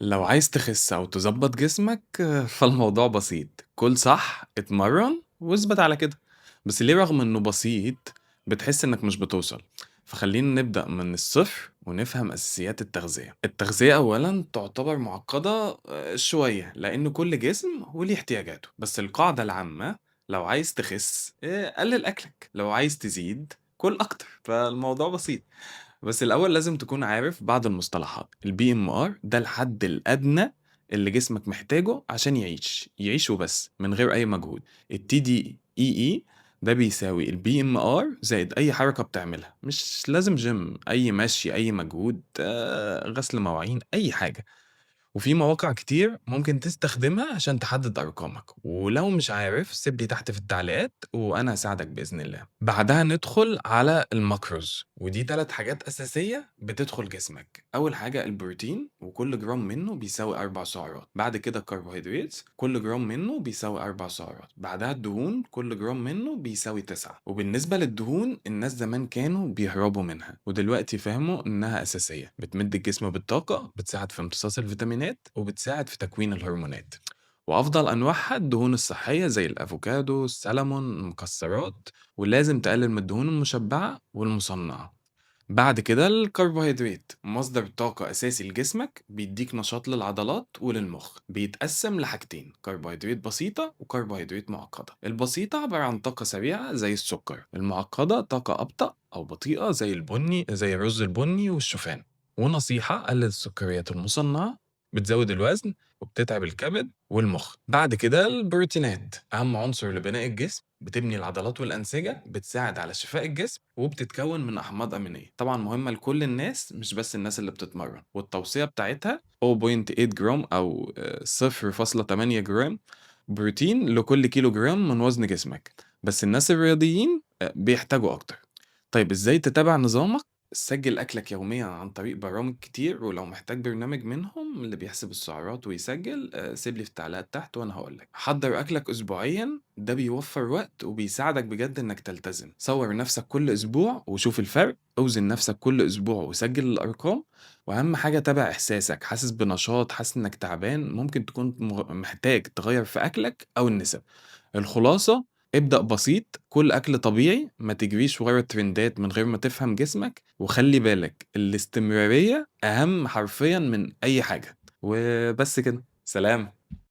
لو عايز تخس أو تضبط جسمك فالموضوع بسيط، كُل صح، اتمرّن واثبت على كده، بس ليه رغم إنه بسيط بتحس إنك مش بتوصل؟ فخلّينا نبدأ من الصفر ونفهم أساسيات التغذية. التغذية أولًا تعتبر معقدة شوية، لإن كل جسم وليه احتياجاته، بس القاعدة العامة لو عايز تخس قلِّل أكلك، لو عايز تزيد كُل أكتر، فالموضوع بسيط. بس الأول لازم تكون عارف بعض المصطلحات الBMR ده الحد الأدنى اللي جسمك محتاجه عشان يعيش وبس من غير أي مجهود. الTDEE ده بيساوي الBMR زائد أي حركة بتعملها، مش لازم جيم، أي مشي، أي مجهود، غسل مواعين، أي حاجة. وفي مواقع كتير ممكن تستخدمها عشان تحدد أرقامك، ولو مش عارف سيب لي تحت في التعليقات وأنا هساعدك بإذن الله. بعدها ندخل على الماكروز، ودي 3 حاجات أساسية بتدخل جسمك. أول حاجة البروتين، وكل جرام منه بيساوي 4 سعرات. بعد كده الكربوهيدرات، كل جرام منه بيساوي 4 سعرات. بعدها الدهون، كل جرام منه بيساوي 9. وبالنسبة للدهون الناس زمان كانوا بيهربوا منها، ودلوقتي فهموا إنها أساسية، بتمد الجسم بالطاقة، بتساعد في امتصاص الفيتامينات، وبتساعد في تكوين الهرمونات. وأفضل أنواعها الدهون الصحية زي الأفوكادو، السلمون، المكسرات، ولازم تقلل من الدهون المشبعة والمصنعة. بعد كده الكربوهيدرات مصدر طاقة أساسي لجسمك، بيديك نشاط للعضلات وللمخ. بيتقسم لحاجتين، كربوهيدرات بسيطة وكربوهيدرات معقدة. البسيطة عبارة عن طاقة سريعة زي السكر، المعقدة طاقة أبطأ أو بطيئة زي البني، زي الرز البني والشوفان. ونصيحة قلل السكريات المصنعة، بتزود الوزن وبتتعب الكبد والمخ. بعد كده البروتينات أهم عنصر لبناء الجسم، بتبني العضلات والأنسجة، بتساعد على شفاء الجسم، وبتتكون من أحماض أمينية. طبعا مهمة لكل الناس مش بس الناس اللي بتتمرن، والتوصية بتاعتها 0.8 جرام أو 0.8 جرام بروتين لكل كيلو جرام من وزن جسمك، بس الناس الرياضيين بيحتاجوا أكتر. طيب إزاي تتابع نظامك؟ سجل أكلك يوميا عن طريق برامج كتير، ولو محتاج برنامج منهم اللي بيحسب السعرات ويسجل سيب لي في التعليقات تحت وأنا هقولك. حضر أكلك أسبوعيا، ده بيوفر وقت وبيساعدك بجد إنك تلتزم. صور نفسك كل أسبوع وشوف الفرق، أوزن نفسك كل أسبوع وسجل الأرقام. وأهم حاجة تابع إحساسك، حاسس بنشاط، حاسس إنك تعبان، ممكن تكون محتاج تغير في أكلك أو النسب. الخلاصة ابدأ بسيط، كل أكل طبيعي، ما تجريش ورا الترندات من غير ما تفهم جسمك، وخلي بالك الاستمرارية أهم حرفيا من أي حاجة. وبس كده، سلام.